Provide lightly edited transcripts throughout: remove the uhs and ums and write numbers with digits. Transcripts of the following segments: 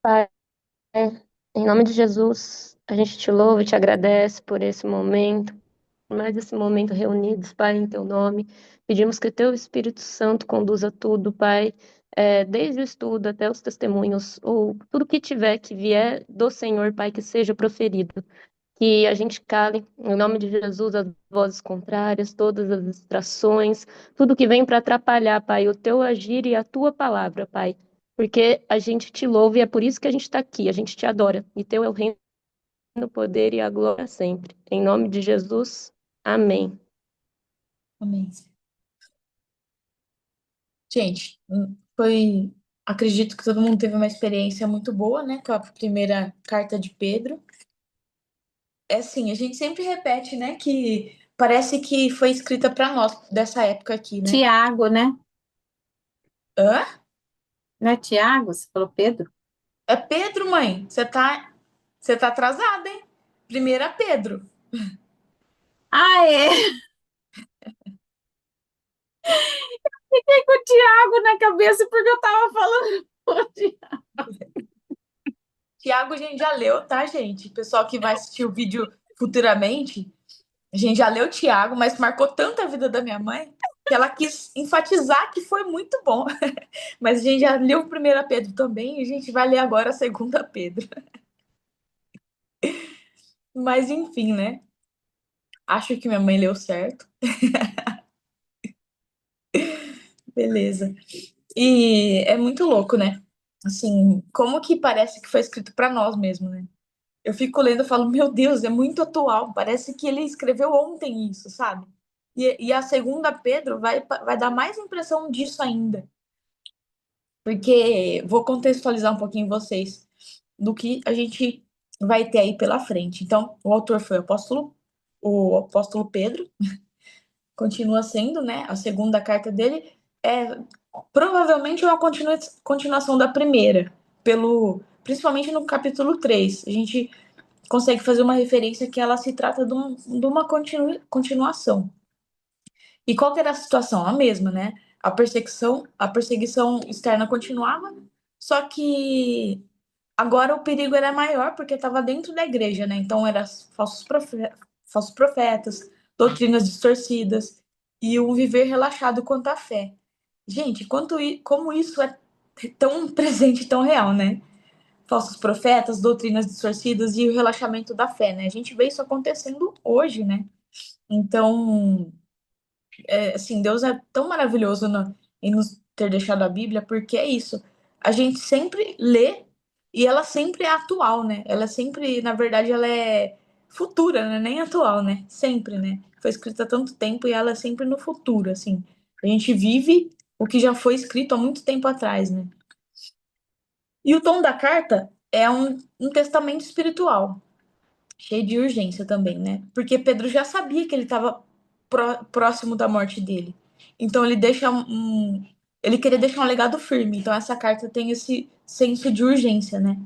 Pai, em nome de Jesus, a gente te louva e te agradece por esse momento, mais esse momento reunidos, Pai, em teu nome. Pedimos que o teu Espírito Santo conduza tudo, Pai, desde o estudo até os testemunhos, ou tudo que tiver que vier do Senhor, Pai, que seja proferido. Que a gente cale, em nome de Jesus, as vozes contrárias, todas as distrações, tudo que vem para atrapalhar, Pai, o teu agir e a tua palavra, Pai. Porque a gente te louva e é por isso que a gente está aqui, a gente te adora. E teu é o reino, o poder e a glória sempre. Em nome de Jesus, amém. Amém. Gente, foi. Acredito que todo mundo teve uma experiência muito boa, né? Com a primeira carta de Pedro. É assim, a gente sempre repete, né? Que parece que foi escrita para nós dessa época aqui, né? Tiago, né? Hã? Não é Tiago? Você falou Pedro? É Pedro, mãe. Você tá atrasada, hein? Primeira Pedro. Ah, é! Fiquei com o Tiago na cabeça porque eu tava falando. Tiago, a gente já leu, tá, gente? Pessoal que vai assistir o vídeo futuramente, a gente já leu Tiago, mas marcou tanto a vida da minha mãe que ela quis enfatizar que foi muito bom. Mas a gente já leu o primeira Pedro também e a gente vai ler agora a segunda Pedro. Mas enfim, né? Acho que minha mãe leu certo. Beleza. E é muito louco, né? Assim, como que parece que foi escrito para nós mesmo, né? Eu fico lendo e falo, meu Deus, é muito atual. Parece que ele escreveu ontem isso, sabe? E a segunda Pedro vai dar mais impressão disso ainda. Porque vou contextualizar um pouquinho vocês do que a gente vai ter aí pela frente. Então, o autor foi o apóstolo Pedro, continua sendo, né? A segunda carta dele é provavelmente uma continuação da primeira, principalmente no capítulo 3. A gente consegue fazer uma referência que ela se trata de uma continuação. E qual que era a situação? A mesma, né? A perseguição externa continuava, só que agora o perigo era maior porque estava dentro da igreja, né? Então eram falsos profetas, doutrinas distorcidas e um viver relaxado quanto à fé. Gente, como isso é tão presente, tão real, né? Falsos profetas, doutrinas distorcidas e o relaxamento da fé, né? A gente vê isso acontecendo hoje, né? Então, assim, Deus é tão maravilhoso em nos ter deixado a Bíblia, porque é isso. A gente sempre lê e ela sempre é atual, né? Ela sempre, na verdade, ela é futura, né? Nem atual, né? Sempre, né? Foi escrita há tanto tempo e ela é sempre no futuro, assim. A gente vive o que já foi escrito há muito tempo atrás, né? E o tom da carta é um testamento espiritual, cheio de urgência também, né? Porque Pedro já sabia que ele estava próximo da morte dele. Então ele queria deixar um legado firme. Então essa carta tem esse senso de urgência, né?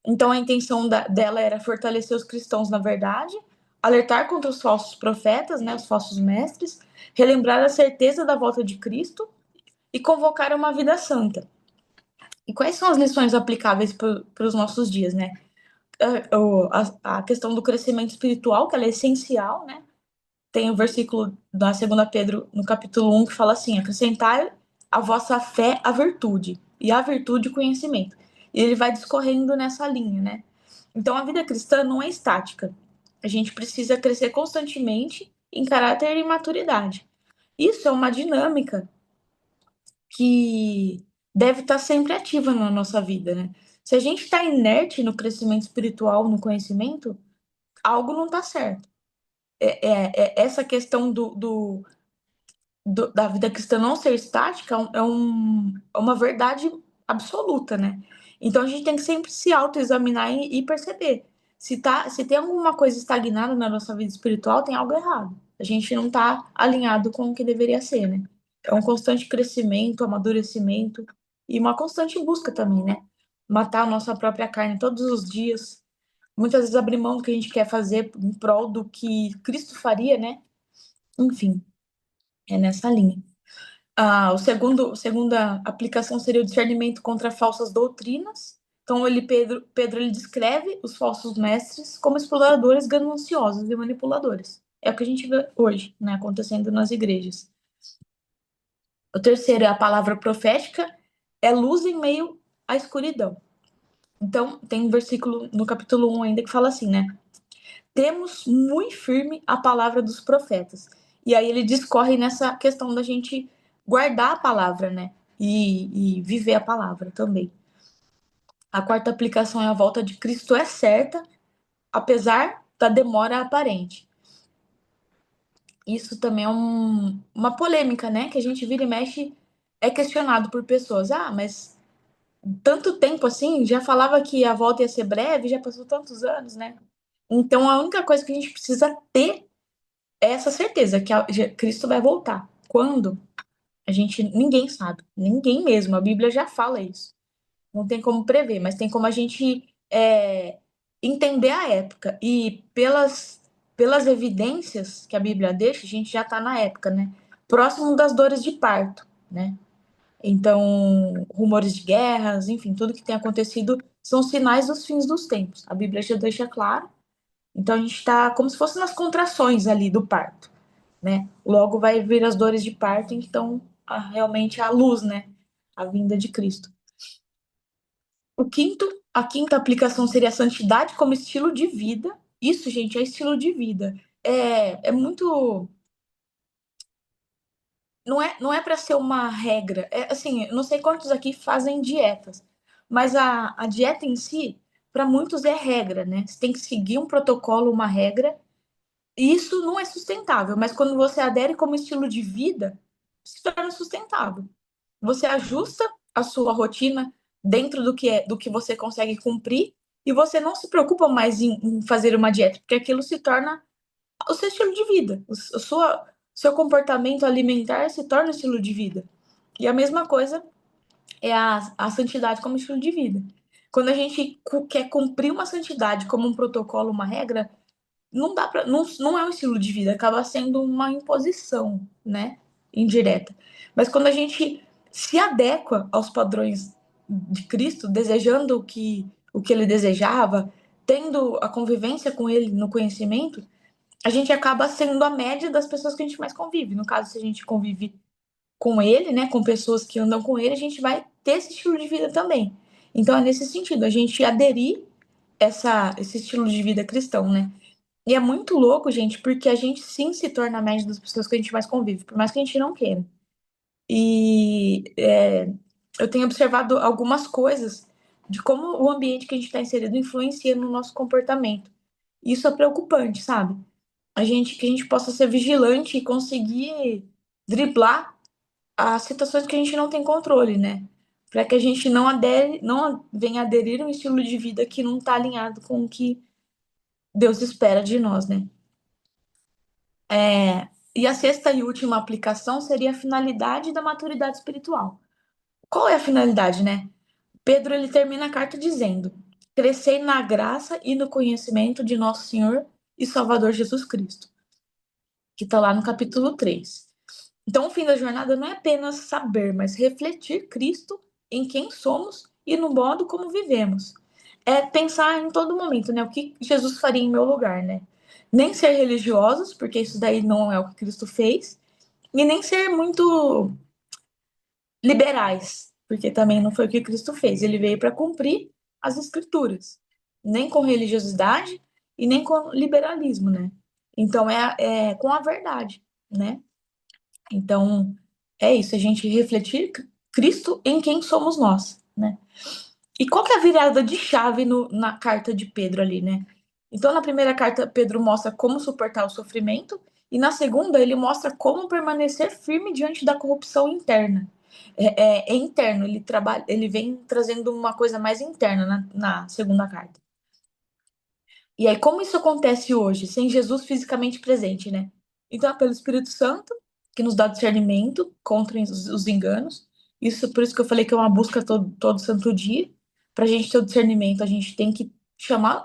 Então a intenção dela era fortalecer os cristãos na verdade, alertar contra os falsos profetas, né, os falsos mestres, relembrar a certeza da volta de Cristo e convocar uma vida santa. E quais são as lições aplicáveis para os nossos dias, né? A questão do crescimento espiritual, que ela é essencial, né? Tem o versículo da segunda Pedro, no capítulo 1, que fala assim: acrescentai a vossa fé a virtude, e a virtude o conhecimento. E ele vai discorrendo nessa linha, né? Então a vida cristã não é estática. A gente precisa crescer constantemente em caráter e maturidade. Isso é uma dinâmica que deve estar sempre ativa na nossa vida, né? Se a gente está inerte no crescimento espiritual, no conhecimento, algo não está certo. Essa questão da vida cristã não ser estática é uma verdade absoluta, né? Então a gente tem que sempre se autoexaminar e perceber. Se tem alguma coisa estagnada na nossa vida espiritual, tem algo errado. A gente não está alinhado com o que deveria ser, né? É um constante crescimento, amadurecimento e uma constante busca também, né? Matar a nossa própria carne todos os dias. Muitas vezes abrir mão do que a gente quer fazer em prol do que Cristo faria, né? Enfim, é nessa linha. A segunda aplicação seria o discernimento contra falsas doutrinas. Então, Pedro ele descreve os falsos mestres como exploradores gananciosos e manipuladores. É o que a gente vê hoje, né, acontecendo nas igrejas. O terceiro é a palavra profética, é luz em meio à escuridão. Então, tem um versículo no capítulo 1 ainda que fala assim, né? Temos muito firme a palavra dos profetas. E aí ele discorre nessa questão da gente guardar a palavra, né? E viver a palavra também. A quarta aplicação é a volta de Cristo é certa, apesar da demora aparente. Isso também é uma polêmica, né? Que a gente vira e mexe, é questionado por pessoas. Ah, mas tanto tempo assim, já falava que a volta ia ser breve, já passou tantos anos, né? Então a única coisa que a gente precisa ter é essa certeza que Cristo vai voltar. Quando? Ninguém sabe, ninguém mesmo. A Bíblia já fala isso. Não tem como prever, mas tem como a gente entender a época. E pelas evidências que a Bíblia deixa, a gente já está na época, né? Próximo das dores de parto, né? Então, rumores de guerras, enfim, tudo que tem acontecido são sinais dos fins dos tempos. A Bíblia já deixa claro. Então, a gente está como se fosse nas contrações ali do parto, né? Logo vai vir as dores de parto, então, realmente a luz, né? A vinda de Cristo. A quinta aplicação seria a santidade como estilo de vida. Isso, gente, é estilo de vida. É muito. Não é para ser uma regra. É assim, não sei quantos aqui fazem dietas, mas a dieta em si, para muitos é regra, né? Você tem que seguir um protocolo, uma regra, e isso não é sustentável. Mas quando você adere como estilo de vida, se torna sustentável. Você ajusta a sua rotina dentro do que você consegue cumprir e você não se preocupa mais em fazer uma dieta, porque aquilo se torna o seu estilo de vida, seu comportamento alimentar se torna um estilo de vida. E a mesma coisa é a santidade como estilo de vida. Quando a gente quer cumprir uma santidade como um protocolo, uma regra, não dá para, não é um estilo de vida, acaba sendo uma imposição, né, indireta. Mas quando a gente se adequa aos padrões de Cristo, desejando o que ele desejava, tendo a convivência com ele no conhecimento, a gente acaba sendo a média das pessoas que a gente mais convive. No caso, se a gente convive com ele, né, com pessoas que andam com ele, a gente vai ter esse estilo de vida também. Então é nesse sentido, a gente aderir esse estilo de vida cristão, né? E é muito louco, gente, porque a gente sim se torna a média das pessoas que a gente mais convive, por mais que a gente não queira. E eu tenho observado algumas coisas de como o ambiente que a gente está inserido influencia no nosso comportamento. Isso é preocupante, sabe? Que a gente possa ser vigilante e conseguir driblar as situações que a gente não tem controle, né? Para que a gente não venha aderir a um estilo de vida que não está alinhado com o que Deus espera de nós, né? E a sexta e última aplicação seria a finalidade da maturidade espiritual. Qual é a finalidade, né? Pedro ele termina a carta dizendo: crescei na graça e no conhecimento de nosso Senhor e Salvador Jesus Cristo, que está lá no capítulo 3. Então, o fim da jornada não é apenas saber, mas refletir Cristo em quem somos e no modo como vivemos. É pensar em todo momento, né? O que Jesus faria em meu lugar, né? Nem ser religiosos, porque isso daí não é o que Cristo fez, e nem ser muito liberais, porque também não foi o que Cristo fez. Ele veio para cumprir as escrituras, nem com religiosidade e nem com liberalismo, né? Então é com a verdade, né? Então é isso, a gente refletir Cristo em quem somos nós, né? E qual que é a virada de chave na carta de Pedro ali, né? Então, na primeira carta, Pedro mostra como suportar o sofrimento, e na segunda, ele mostra como permanecer firme diante da corrupção interna. É interno, ele vem trazendo uma coisa mais interna na segunda carta. E aí, como isso acontece hoje, sem Jesus fisicamente presente, né? Então, é pelo Espírito Santo, que nos dá discernimento contra os enganos. Por isso que eu falei que é uma busca todo santo dia. Para a gente ter o discernimento, a gente tem que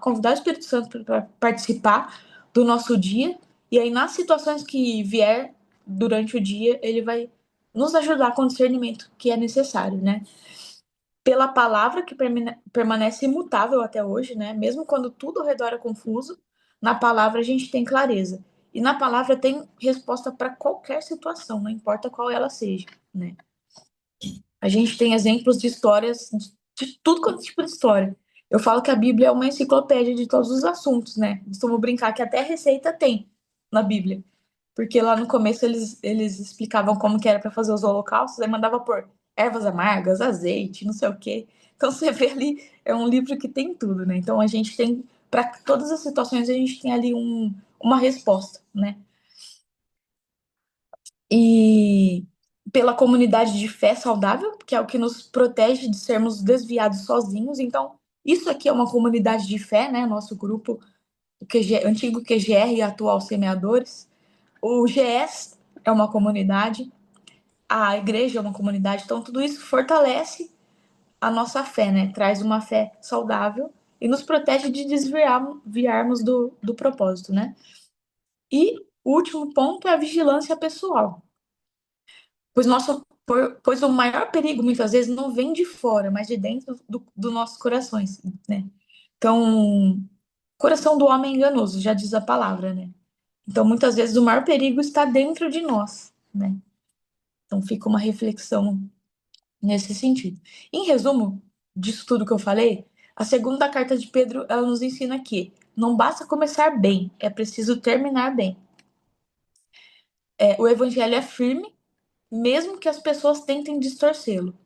convidar o Espírito Santo para participar do nosso dia. E aí, nas situações que vier durante o dia, ele vai nos ajudar com o discernimento que é necessário, né? pela palavra que permanece imutável até hoje, né? Mesmo quando tudo ao redor é confuso, na palavra a gente tem clareza. E na palavra tem resposta para qualquer situação, não importa qual ela seja, né? A gente tem exemplos de histórias, de tudo quanto é tipo de história. Eu falo que a Bíblia é uma enciclopédia de todos os assuntos, né? Costumo brincar que até receita tem na Bíblia. Porque lá no começo eles explicavam como que era para fazer os holocaustos, aí mandava pôr ervas amargas, azeite, não sei o quê. Então você vê ali, é um livro que tem tudo, né? Então a gente tem, para todas as situações, a gente tem ali uma resposta, né? E pela comunidade de fé saudável, que é o que nos protege de sermos desviados sozinhos. Então, isso aqui é uma comunidade de fé, né? Nosso grupo, o antigo QGR e atual Semeadores. O GS é uma comunidade, a igreja é uma comunidade, então tudo isso fortalece a nossa fé, né? Traz uma fé saudável e nos protege de desviarmos do propósito, né? E o último ponto é a vigilância pessoal. Pois o maior perigo, muitas vezes, não vem de fora, mas de dentro do nossos corações, né? Então, coração do homem é enganoso, já diz a palavra, né? Então, muitas vezes, o maior perigo está dentro de nós, né? Então, fica uma reflexão nesse sentido. Em resumo disso tudo que eu falei, a segunda carta de Pedro, ela nos ensina que não basta começar bem, é preciso terminar bem. O evangelho é firme, mesmo que as pessoas tentem distorcê-lo.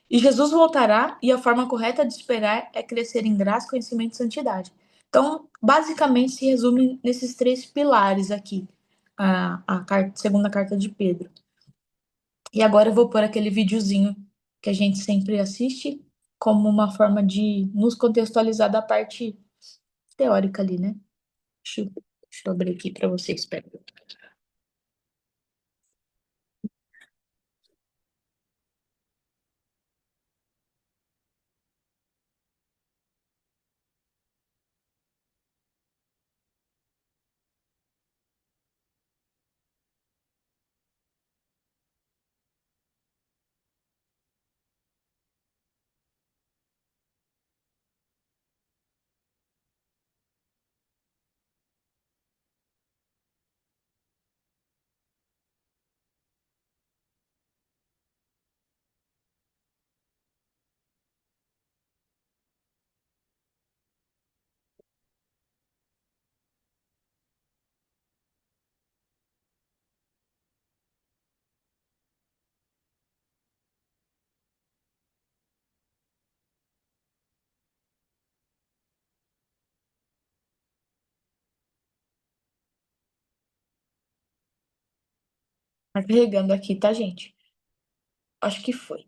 E Jesus voltará, e a forma correta de esperar é crescer em graça, conhecimento e santidade. Então, basicamente, se resume nesses três pilares aqui, segunda carta de Pedro. E agora eu vou pôr aquele videozinho que a gente sempre assiste, como uma forma de nos contextualizar da parte teórica ali, né? Deixa eu abrir aqui para vocês, espera. Tá carregando aqui, tá, gente? Acho que foi.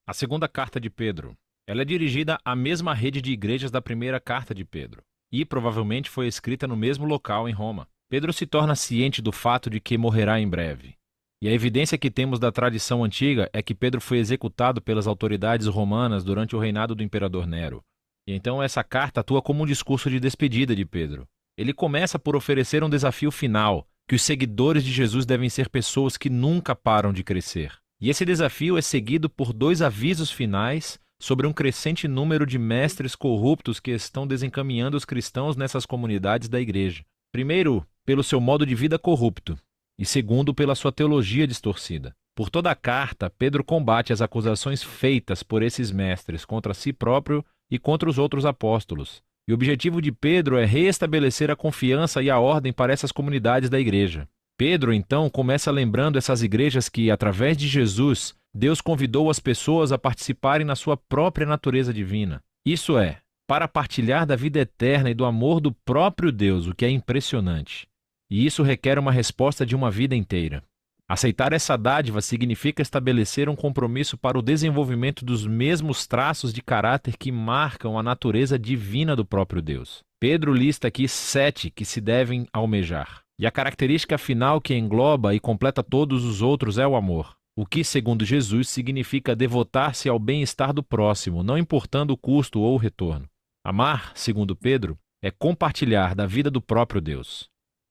A segunda carta de Pedro. Ela é dirigida à mesma rede de igrejas da primeira carta de Pedro, e provavelmente foi escrita no mesmo local em Roma. Pedro se torna ciente do fato de que morrerá em breve. E a evidência que temos da tradição antiga é que Pedro foi executado pelas autoridades romanas durante o reinado do imperador Nero. E então essa carta atua como um discurso de despedida de Pedro. Ele começa por oferecer um desafio final, que os seguidores de Jesus devem ser pessoas que nunca param de crescer. E esse desafio é seguido por dois avisos finais sobre um crescente número de mestres corruptos que estão desencaminhando os cristãos nessas comunidades da igreja. Primeiro, pelo seu modo de vida corrupto, e segundo, pela sua teologia distorcida. Por toda a carta, Pedro combate as acusações feitas por esses mestres contra si próprio e contra os outros apóstolos. E o objetivo de Pedro é reestabelecer a confiança e a ordem para essas comunidades da igreja. Pedro, então, começa lembrando essas igrejas que, através de Jesus, Deus convidou as pessoas a participarem na sua própria natureza divina. Isso é, para partilhar da vida eterna e do amor do próprio Deus, o que é impressionante. E isso requer uma resposta de uma vida inteira. Aceitar essa dádiva significa estabelecer um compromisso para o desenvolvimento dos mesmos traços de caráter que marcam a natureza divina do próprio Deus. Pedro lista aqui 7 que se devem almejar. E a característica final que engloba e completa todos os outros é o amor. O que, segundo Jesus, significa devotar-se ao bem-estar do próximo, não importando o custo ou o retorno. Amar, segundo Pedro, é compartilhar da vida do próprio Deus.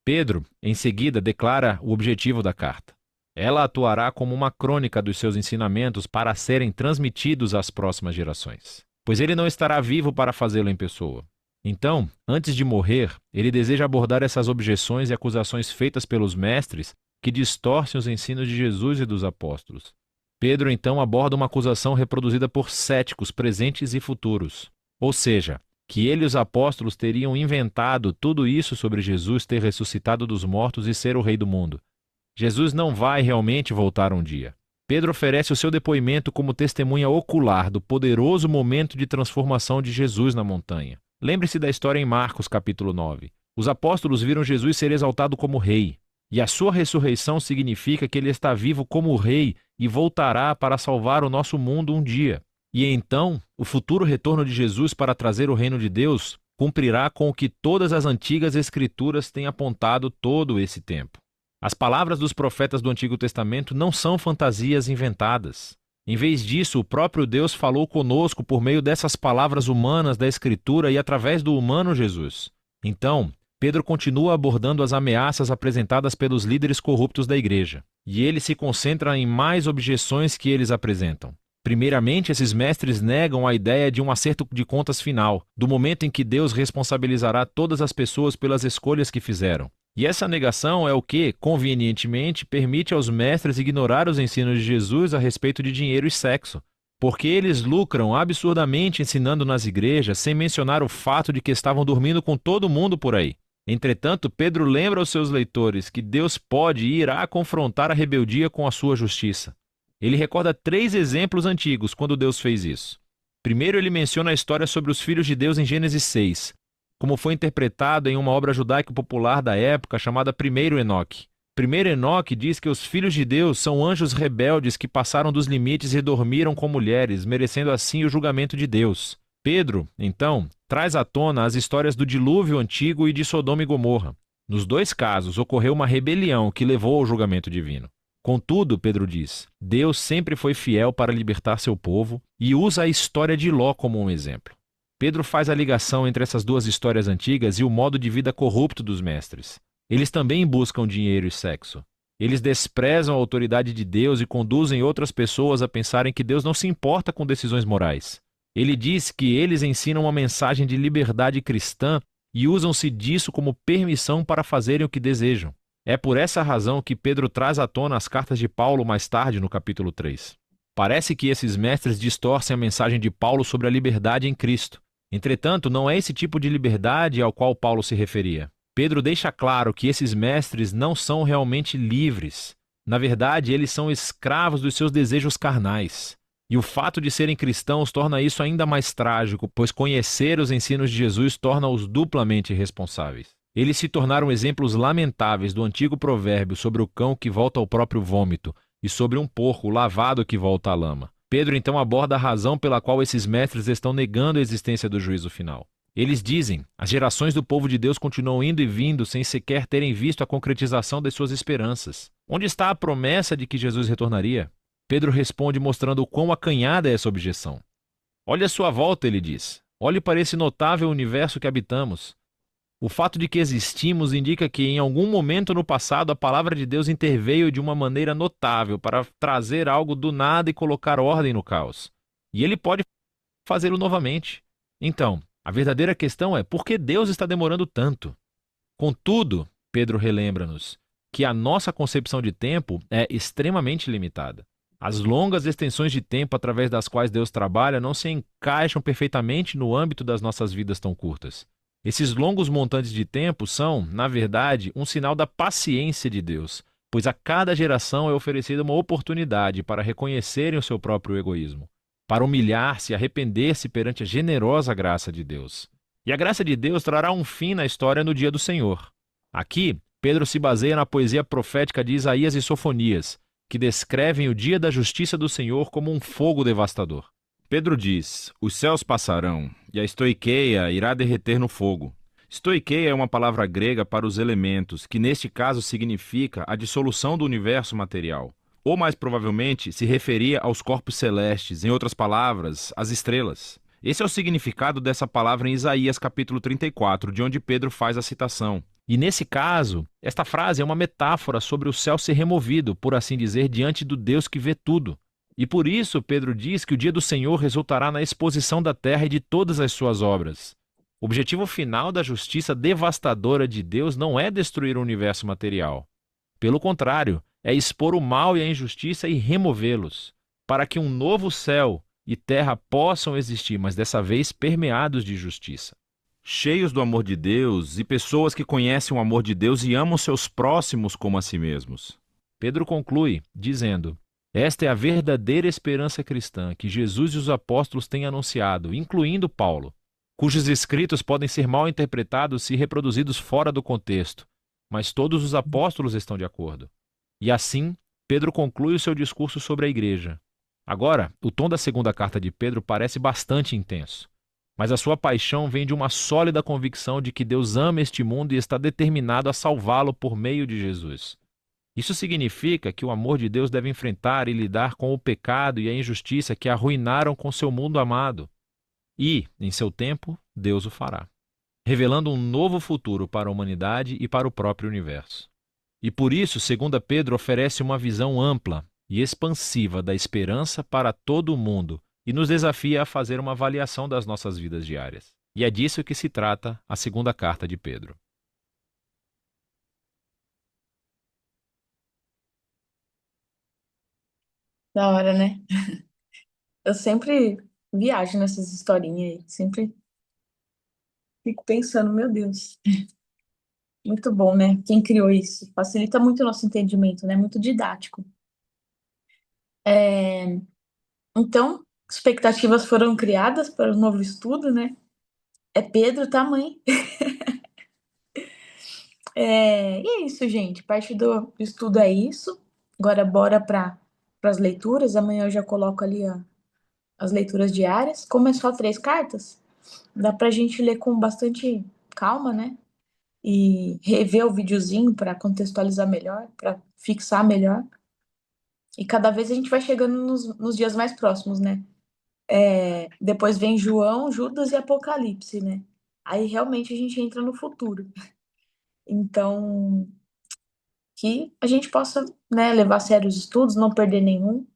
Pedro, em seguida, declara o objetivo da carta. Ela atuará como uma crônica dos seus ensinamentos para serem transmitidos às próximas gerações, pois ele não estará vivo para fazê-lo em pessoa. Então, antes de morrer, ele deseja abordar essas objeções e acusações feitas pelos mestres que distorcem os ensinos de Jesus e dos apóstolos. Pedro, então, aborda uma acusação reproduzida por céticos presentes e futuros, ou seja, que ele e os apóstolos teriam inventado tudo isso sobre Jesus ter ressuscitado dos mortos e ser o rei do mundo. Jesus não vai realmente voltar um dia. Pedro oferece o seu depoimento como testemunha ocular do poderoso momento de transformação de Jesus na montanha. Lembre-se da história em Marcos, capítulo 9. Os apóstolos viram Jesus ser exaltado como rei, e a sua ressurreição significa que ele está vivo como rei e voltará para salvar o nosso mundo um dia. E então, o futuro retorno de Jesus para trazer o reino de Deus cumprirá com o que todas as antigas escrituras têm apontado todo esse tempo. As palavras dos profetas do Antigo Testamento não são fantasias inventadas. Em vez disso, o próprio Deus falou conosco por meio dessas palavras humanas da Escritura e através do humano Jesus. Então, Pedro continua abordando as ameaças apresentadas pelos líderes corruptos da igreja, e ele se concentra em mais objeções que eles apresentam. Primeiramente, esses mestres negam a ideia de um acerto de contas final, do momento em que Deus responsabilizará todas as pessoas pelas escolhas que fizeram. E essa negação é o que, convenientemente, permite aos mestres ignorar os ensinos de Jesus a respeito de dinheiro e sexo, porque eles lucram absurdamente ensinando nas igrejas sem mencionar o fato de que estavam dormindo com todo mundo por aí. Entretanto, Pedro lembra aos seus leitores que Deus pode e irá confrontar a rebeldia com a sua justiça. Ele recorda 3 exemplos antigos quando Deus fez isso. Primeiro, ele menciona a história sobre os filhos de Deus em Gênesis 6, como foi interpretado em uma obra judaica popular da época chamada Primeiro Enoque. Primeiro Enoque diz que os filhos de Deus são anjos rebeldes que passaram dos limites e dormiram com mulheres, merecendo assim o julgamento de Deus. Pedro, então, traz à tona as histórias do dilúvio antigo e de Sodoma e Gomorra. Nos 2 casos, ocorreu uma rebelião que levou ao julgamento divino. Contudo, Pedro diz, Deus sempre foi fiel para libertar seu povo e usa a história de Ló como um exemplo. Pedro faz a ligação entre essas 2 histórias antigas e o modo de vida corrupto dos mestres. Eles também buscam dinheiro e sexo. Eles desprezam a autoridade de Deus e conduzem outras pessoas a pensarem que Deus não se importa com decisões morais. Ele diz que eles ensinam uma mensagem de liberdade cristã e usam-se disso como permissão para fazerem o que desejam. É por essa razão que Pedro traz à tona as cartas de Paulo mais tarde no capítulo 3. Parece que esses mestres distorcem a mensagem de Paulo sobre a liberdade em Cristo. Entretanto, não é esse tipo de liberdade ao qual Paulo se referia. Pedro deixa claro que esses mestres não são realmente livres. Na verdade, eles são escravos dos seus desejos carnais. E o fato de serem cristãos torna isso ainda mais trágico, pois conhecer os ensinos de Jesus torna-os duplamente responsáveis. Eles se tornaram exemplos lamentáveis do antigo provérbio sobre o cão que volta ao próprio vômito e sobre um porco lavado que volta à lama. Pedro então aborda a razão pela qual esses mestres estão negando a existência do juízo final. Eles dizem, as gerações do povo de Deus continuam indo e vindo sem sequer terem visto a concretização das suas esperanças. Onde está a promessa de que Jesus retornaria? Pedro responde mostrando o quão acanhada é essa objeção. Olhe à sua volta, ele diz. Olhe para esse notável universo que habitamos. O fato de que existimos indica que em algum momento no passado a palavra de Deus interveio de uma maneira notável para trazer algo do nada e colocar ordem no caos. E ele pode fazê-lo novamente. Então, a verdadeira questão é por que Deus está demorando tanto? Contudo, Pedro relembra-nos que a nossa concepção de tempo é extremamente limitada. As longas extensões de tempo através das quais Deus trabalha não se encaixam perfeitamente no âmbito das nossas vidas tão curtas. Esses longos montantes de tempo são, na verdade, um sinal da paciência de Deus, pois a cada geração é oferecida uma oportunidade para reconhecerem o seu próprio egoísmo, para humilhar-se e arrepender-se perante a generosa graça de Deus. E a graça de Deus trará um fim na história no dia do Senhor. Aqui, Pedro se baseia na poesia profética de Isaías e Sofonias, que descrevem o dia da justiça do Senhor como um fogo devastador. Pedro diz, os céus passarão, e a estoiqueia irá derreter no fogo. Estoiqueia é uma palavra grega para os elementos, que neste caso significa a dissolução do universo material. Ou mais provavelmente se referia aos corpos celestes, em outras palavras, às estrelas. Esse é o significado dessa palavra em Isaías capítulo 34, de onde Pedro faz a citação. E nesse caso, esta frase é uma metáfora sobre o céu ser removido, por assim dizer, diante do Deus que vê tudo. E por isso Pedro diz que o dia do Senhor resultará na exposição da terra e de todas as suas obras. O objetivo final da justiça devastadora de Deus não é destruir o universo material. Pelo contrário, é expor o mal e a injustiça e removê-los, para que um novo céu e terra possam existir, mas dessa vez permeados de justiça. Cheios do amor de Deus e pessoas que conhecem o amor de Deus e amam seus próximos como a si mesmos. Pedro conclui dizendo: esta é a verdadeira esperança cristã que Jesus e os apóstolos têm anunciado, incluindo Paulo, cujos escritos podem ser mal interpretados se reproduzidos fora do contexto, mas todos os apóstolos estão de acordo. E assim, Pedro conclui o seu discurso sobre a igreja. Agora, o tom da segunda carta de Pedro parece bastante intenso, mas a sua paixão vem de uma sólida convicção de que Deus ama este mundo e está determinado a salvá-lo por meio de Jesus. Isso significa que o amor de Deus deve enfrentar e lidar com o pecado e a injustiça que arruinaram com seu mundo amado. E, em seu tempo, Deus o fará, revelando um novo futuro para a humanidade e para o próprio universo. E por isso, 2 Pedro oferece uma visão ampla e expansiva da esperança para todo o mundo e nos desafia a fazer uma avaliação das nossas vidas diárias. E é disso que se trata a segunda carta de Pedro. Da hora, né? Eu sempre viajo nessas historinhas aí. Sempre fico pensando, meu Deus, muito bom, né? Quem criou isso? Facilita muito o nosso entendimento, né? Muito didático. É, Então, expectativas foram criadas para o novo estudo, né? É Pedro, tá, mãe? E é isso, gente. Parte do estudo é isso. Agora, bora para as leituras. Amanhã eu já coloco ali as leituras diárias. Como é só 3 cartas, dá pra gente ler com bastante calma, né? E rever o videozinho para contextualizar melhor, para fixar melhor. E cada vez a gente vai chegando nos dias mais próximos, né? Depois vem João, Judas e Apocalipse, né? Aí realmente a gente entra no futuro. Então, que a gente possa, né, levar a sério os estudos, não perder nenhum,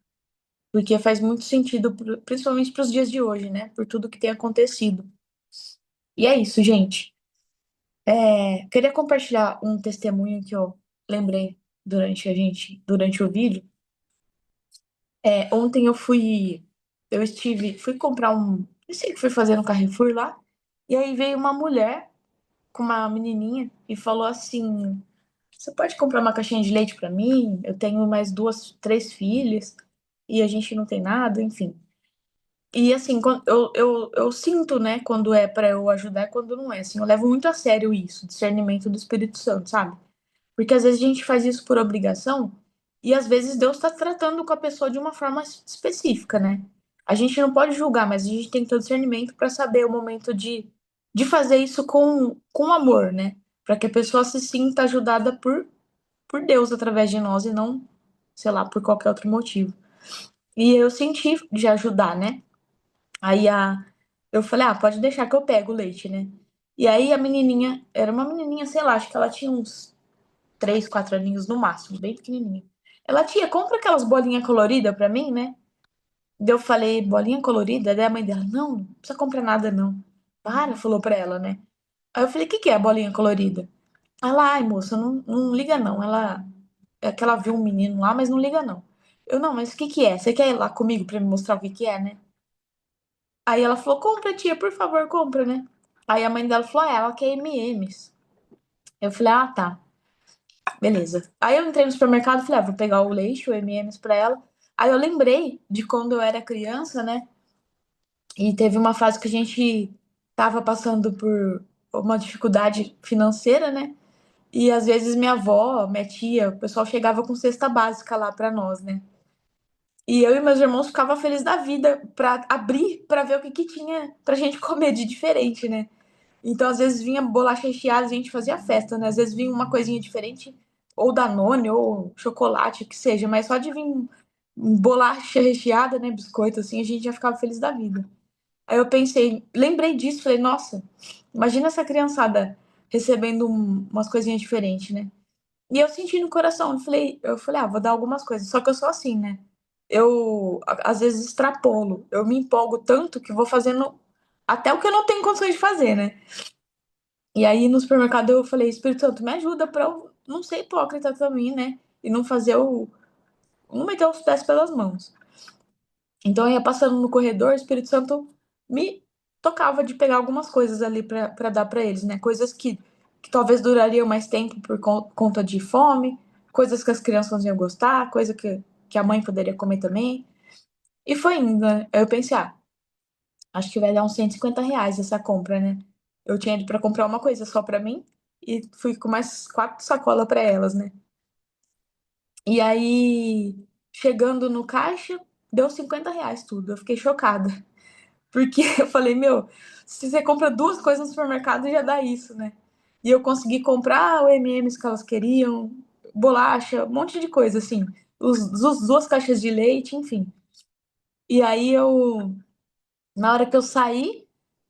porque faz muito sentido, principalmente para os dias de hoje, né? Por tudo que tem acontecido. E é isso, gente. Queria compartilhar um testemunho que eu lembrei durante o vídeo. Ontem fui comprar eu sei que fui fazer no Carrefour lá, e aí veio uma mulher com uma menininha e falou assim: você pode comprar uma caixinha de leite para mim? Eu tenho mais 3 filhas e a gente não tem nada, enfim. E assim, eu sinto, né, quando é para eu ajudar e quando não é. Assim, eu levo muito a sério isso, discernimento do Espírito Santo, sabe? Porque às vezes a gente faz isso por obrigação e às vezes Deus está tratando com a pessoa de uma forma específica, né? A gente não pode julgar, mas a gente tem que ter o discernimento para saber o momento de fazer isso com amor, né? Para que a pessoa se sinta ajudada por Deus através de nós e não, sei lá, por qualquer outro motivo. E eu senti de ajudar, né? Aí eu falei, pode deixar que eu pego o leite, né? E aí a menininha, era uma menininha, sei lá, acho que ela tinha uns 3, 4 aninhos no máximo, bem pequenininha. Ela, tia, compra aquelas bolinhas coloridas pra mim, né? Daí eu falei, bolinha colorida? Daí a mãe dela, não precisa comprar nada, não. Para, falou pra ela, né? Aí eu falei, o que que é a bolinha colorida? Ela, ai, moça, não liga não. É que ela viu um menino lá, mas não liga não. Eu, não, mas o que que é? Você quer ir lá comigo pra me mostrar o que que é, né? Aí ela falou, compra, tia, por favor, compra, né? Aí a mãe dela falou, ela quer M&M's. Eu falei, tá. Beleza. Aí eu entrei no supermercado e falei, vou pegar o leite, o M&M's pra ela. Aí eu lembrei de quando eu era criança, né? E teve uma fase que a gente tava passando por uma dificuldade financeira, né? E às vezes minha avó, minha tia, o pessoal chegava com cesta básica lá pra nós, né? E eu e meus irmãos ficava feliz da vida pra abrir pra ver o que que tinha pra gente comer de diferente, né? Então, às vezes vinha bolacha recheada, a gente fazia festa, né? Às vezes vinha uma coisinha diferente, ou Danone, ou chocolate, o que seja, mas só de vir bolacha recheada, né? Biscoito, assim, a gente já ficava feliz da vida. Aí eu pensei, lembrei disso, falei, nossa, imagina essa criançada recebendo umas coisinhas diferentes, né? E eu senti no coração, eu falei, vou dar algumas coisas. Só que eu sou assim, né? Às vezes, extrapolo. Eu me empolgo tanto que vou fazendo até o que eu não tenho condições de fazer, né? E aí, no supermercado, eu falei, Espírito Santo, me ajuda pra eu não ser hipócrita também, né? E não fazer não meter os pés pelas mãos. Então, eu ia passando no corredor, o Espírito Santo me tocava de pegar algumas coisas ali pra dar pra eles, né? Coisas que talvez durariam mais tempo por conta de fome, coisas que as crianças iam gostar, coisa que a mãe poderia comer também. E foi indo, né? Aí eu pensei, acho que vai dar uns R$ 150 essa compra, né? Eu tinha ido pra comprar uma coisa só pra mim e fui com mais 4 sacolas pra elas, né? E aí, chegando no caixa, deu R$ 50 tudo. Eu fiquei chocada. Porque eu falei, meu, se você compra 2 coisas no supermercado, já dá isso, né? E eu consegui comprar o M&M's que elas queriam, bolacha, um monte de coisa, assim. Os 2 caixas de leite, enfim. E aí na hora que eu saí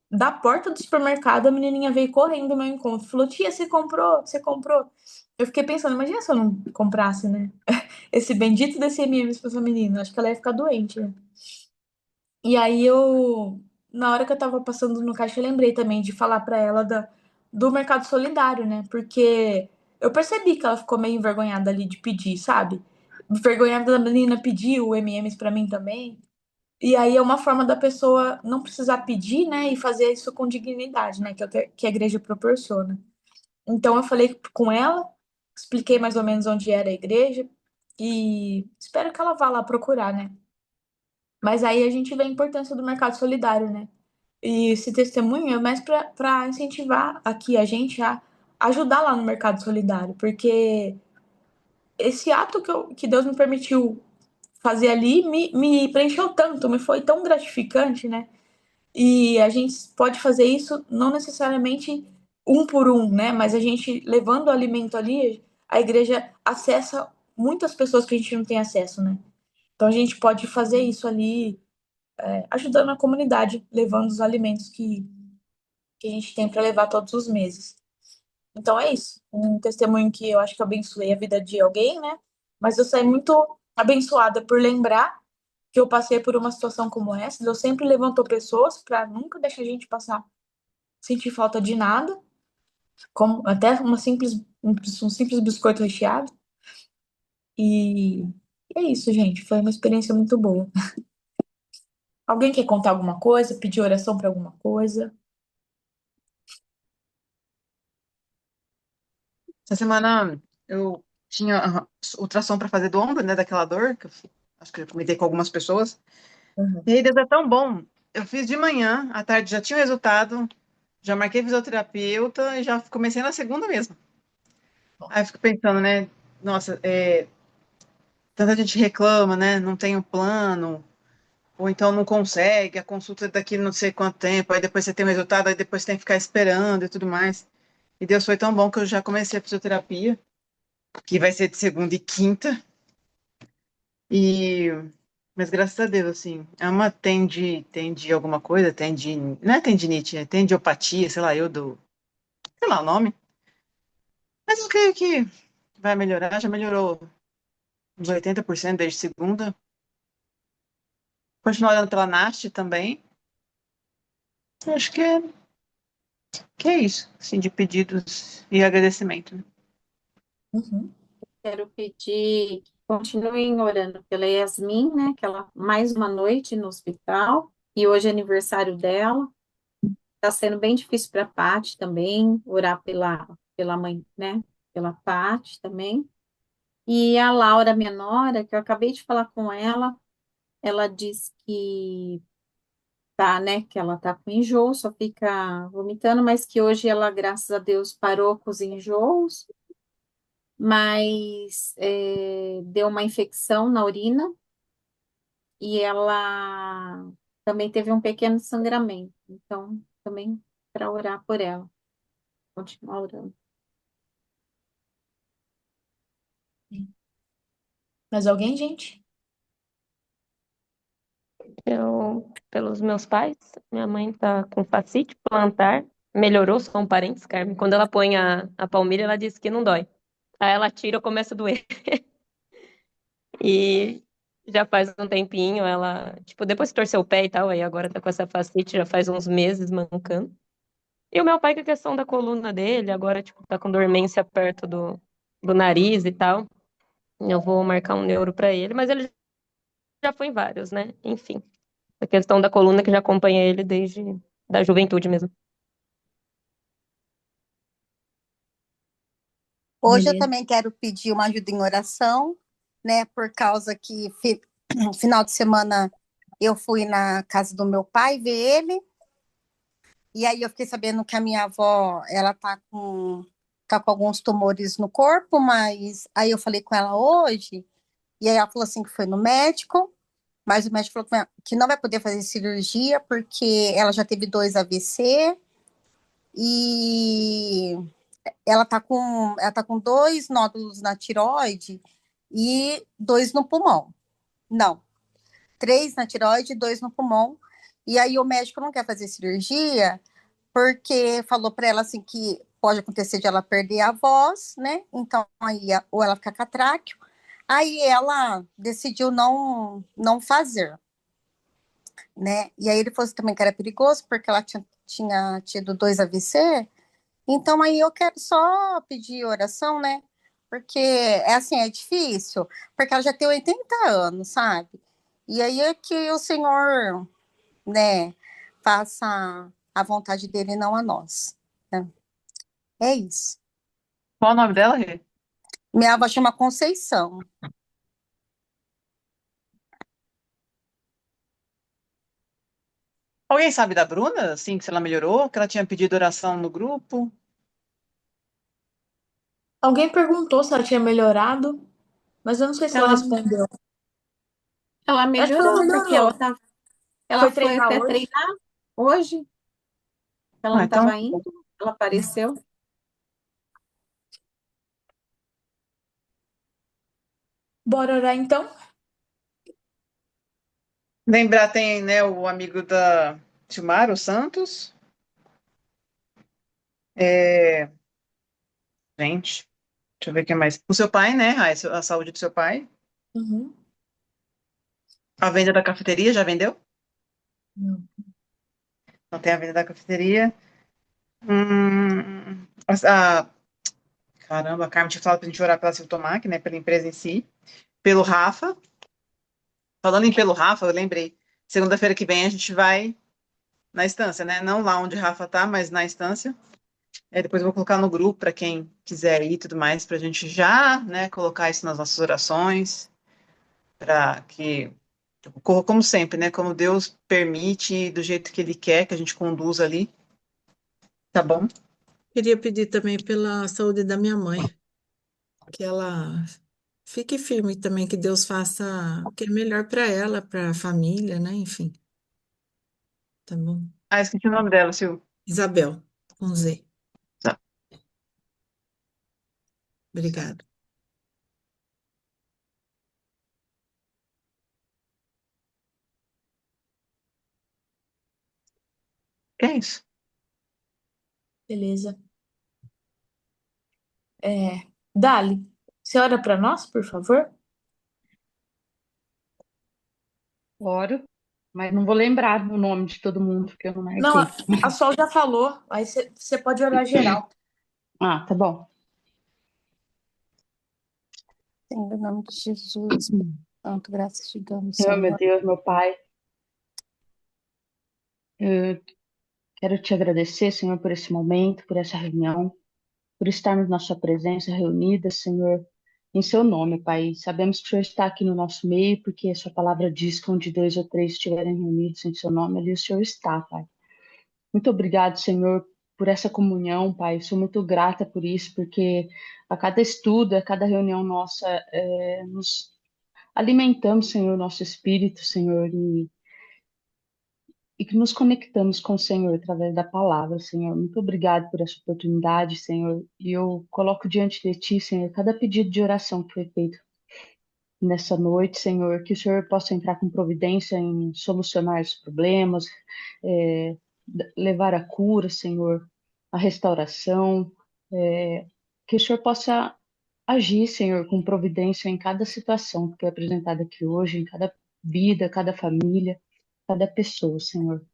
da porta do supermercado, a menininha veio correndo ao meu encontro. Falou, tia, você comprou? Você comprou? Eu fiquei pensando, imagina se eu não comprasse, né? Esse bendito desse M&M's pra essa menina. Acho que ela ia ficar doente, né? E aí na hora que eu tava passando no caixa, eu lembrei também de falar pra ela do Mercado Solidário, né? Porque eu percebi que ela ficou meio envergonhada ali de pedir, sabe? Envergonhada da menina pedir o M&M's pra mim também. E aí é uma forma da pessoa não precisar pedir, né? E fazer isso com dignidade, né? Que a igreja proporciona. Então eu falei com ela, expliquei mais ou menos onde era a igreja e espero que ela vá lá procurar, né? Mas aí a gente vê a importância do mercado solidário, né? E esse testemunho é mais para incentivar aqui a gente a ajudar lá no mercado solidário, porque esse ato que Deus me permitiu fazer ali me preencheu tanto, me foi tão gratificante, né? E a gente pode fazer isso não necessariamente um por um, né? Mas a gente levando o alimento ali, a igreja acessa muitas pessoas que a gente não tem acesso, né? Então a gente pode fazer isso ali, ajudando a comunidade, levando os alimentos que a gente tem para levar todos os meses. Então é isso. Um testemunho que eu acho que abençoei a vida de alguém, né? Mas eu saí muito abençoada por lembrar que eu passei por uma situação como essa. Deus sempre levantou pessoas para nunca deixar a gente passar, sentir falta de nada, como até um simples biscoito recheado. E é isso, gente. Foi uma experiência muito boa. Alguém quer contar alguma coisa? Pedir oração para alguma coisa? Essa semana eu tinha ultrassom para fazer do ombro, né? Daquela dor, acho que eu comentei com algumas pessoas. Uhum. E aí, Deus é tão bom. Eu fiz de manhã, à tarde já tinha o resultado, já marquei fisioterapeuta e já comecei na segunda mesmo. Aí eu fico pensando, né? Nossa, tanta gente reclama, né? Não tem um plano, ou então não consegue, a consulta é daqui não sei quanto tempo, aí depois você tem o resultado, aí depois tem que ficar esperando e tudo mais. E Deus foi tão bom que eu já comecei a fisioterapia, que vai ser de segunda e quinta. E, mas graças a Deus, assim, é uma tende alguma coisa, não é tendinite, é tendiopatia, sei lá, sei lá o nome. Mas eu creio que vai melhorar, já melhorou uns 80% desde segunda. Continuar olhando pela NAST também. Acho que é isso, assim, de pedidos e agradecimento, né? Uhum. Quero pedir que continuem orando pela Yasmin, né? Que ela mais uma noite no hospital e hoje é aniversário dela. Está sendo bem difícil para a Paty também, orar pela mãe, né? Pela Paty também. E a Laura, minha nora, que eu acabei de falar com ela disse que tá, né? Que ela tá com enjoo, só fica vomitando, mas que hoje ela, graças a Deus, parou com os enjoos, mas deu uma infecção na urina e ela também teve um pequeno sangramento. Então, também para orar por ela, continuar orando. Mais alguém, gente? Pelos meus pais, minha mãe tá com fascite plantar, melhorou, só um parênteses, Carmen. Quando ela põe a palmilha, ela diz que não dói. Aí ela tira, começa a doer. E já faz um tempinho, ela, tipo, depois que torceu o pé e tal, aí agora tá com essa fascite, já faz uns meses mancando. E o meu pai, com a questão da coluna dele, agora, tipo, tá com dormência perto do nariz e tal. Eu vou marcar um neuro pra ele, mas ele já foi em vários, né? Enfim, a questão da coluna que já acompanha ele desde da juventude mesmo. Hoje eu Beleza. também quero pedir uma ajuda em oração, né? Por causa que final de semana eu fui na casa do meu pai ver ele, e aí eu fiquei sabendo que a minha avó, ela tá com alguns tumores no corpo, mas aí eu falei com ela hoje, e aí ela falou assim que foi no médico, mas o médico falou que não vai poder fazer cirurgia porque ela já teve 2 AVC e ela tá com 2 nódulos na tiroide e 2 no pulmão. Não, 3 na tiroide e 2 no pulmão. E aí o médico não quer fazer cirurgia porque falou para ela assim que pode acontecer de ela perder a voz, né? Então aí ou ela fica catráqueo. Aí ela decidiu não fazer, né? E aí ele falou assim, também que era perigoso porque ela tinha tido 2 AVC. Então aí eu quero só pedir oração, né? Porque é assim, é difícil, porque ela já tem 80 anos, sabe? E aí é que o Senhor, né, faça a vontade dele e não a nós, né? É isso. Qual o nome dela, Rê? Minha avó chama Conceição. Alguém sabe da Bruna? Assim, se ela melhorou, que ela tinha pedido oração no grupo? Alguém perguntou se ela tinha melhorado, mas eu não sei se ela Ela, respondeu. Ela Eu acho que ela melhorou, porque melhorou. ela Foi foi treinar até hoje? treinar hoje, ela ah, não então, estava indo, ela apareceu. Bora orar então? lembrar, tem, né, o amigo da Tilmar, o Santos. É, gente, deixa eu ver o que mais. O seu pai, né? A saúde do seu pai. Uhum. A venda da cafeteria, já vendeu? Não. Não tem a venda da cafeteria. A, caramba, a Carmen tinha falado pra gente orar pela Siltomac, né? Pela empresa em si. Pelo Rafa. Falando em pelo Rafa, eu lembrei. Segunda-feira que vem a gente vai na estância, né? Não lá onde o Rafa tá, mas na estância. Depois eu vou colocar no grupo para quem quiser ir e tudo mais, para a gente já, né, colocar isso nas nossas orações, para que ocorra como sempre, né? Como Deus permite, do jeito que Ele quer que a gente conduza ali, tá bom? Queria pedir também pela saúde da minha mãe, que ela fique firme também, que Deus faça o que é melhor para ela, para a família, né? Enfim, tá bom? Ah, esqueci o nome dela, Sil. Isabel, com Z. Tá. Obrigada. Que é isso? Beleza. Dali, você ora para nós, por favor? Oro, mas não vou lembrar o nome de todo mundo, porque eu não Não, marquei. a Sol já falou. Aí você pode orar geral. Ah, tá bom. Senhor, em nome de Jesus, santo, graças te damos, Oh, meu Senhor. Deus, meu Pai, eu quero te agradecer, Senhor, por esse momento, por essa reunião, por estarmos na sua presença, reunidas, Senhor, em seu nome, Pai. Sabemos que o Senhor está aqui no nosso meio, porque a sua palavra diz que onde 2 ou 3 estiverem reunidos em seu nome, ali o Senhor está, Pai. Muito obrigado, Senhor, por essa comunhão, Pai. Sou muito grata por isso, porque a cada estudo, a cada reunião nossa, nos alimentamos, Senhor, nosso espírito, Senhor, e que nos conectamos com o Senhor através da palavra, Senhor. Muito obrigado por essa oportunidade, Senhor. E eu coloco diante de Ti, Senhor, cada pedido de oração que foi feito nessa noite, Senhor, que o Senhor possa entrar com providência em solucionar os problemas, levar a cura, Senhor. a restauração, que o Senhor possa agir, Senhor, com providência em cada situação que foi apresentada aqui hoje, em cada vida, cada família, cada pessoa, Senhor.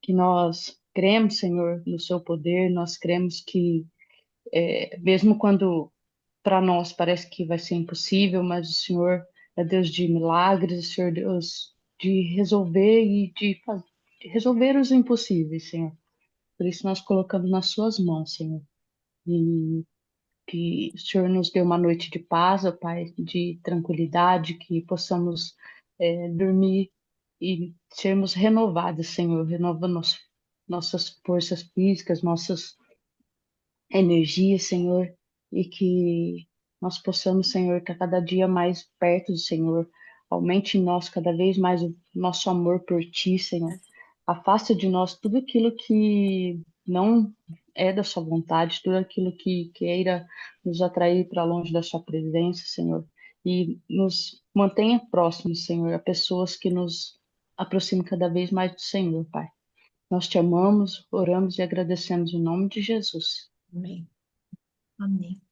Que nós cremos, Senhor, no seu poder, nós cremos que, mesmo quando para nós parece que vai ser impossível, mas o Senhor é Deus de milagres, o Senhor é Deus de resolver e de resolver os impossíveis, Senhor. Por isso nós colocamos nas suas mãos, Senhor. E que o Senhor nos dê uma noite de paz, ó Pai, de tranquilidade, que possamos dormir e sermos renovados, Senhor. Renova nossas forças físicas, nossas energias, Senhor, e que nós possamos, Senhor, estar cada dia mais perto do Senhor. Aumente em nós cada vez mais o nosso amor por Ti, Senhor. Afasta de nós tudo aquilo que não é da Sua vontade, tudo aquilo que queira nos atrair para longe da Sua presença, Senhor. E nos mantenha próximos, Senhor, a pessoas que nos aproximem cada vez mais do Senhor, Pai. Nós te amamos, oramos e agradecemos em nome de Jesus. Amém. Amém.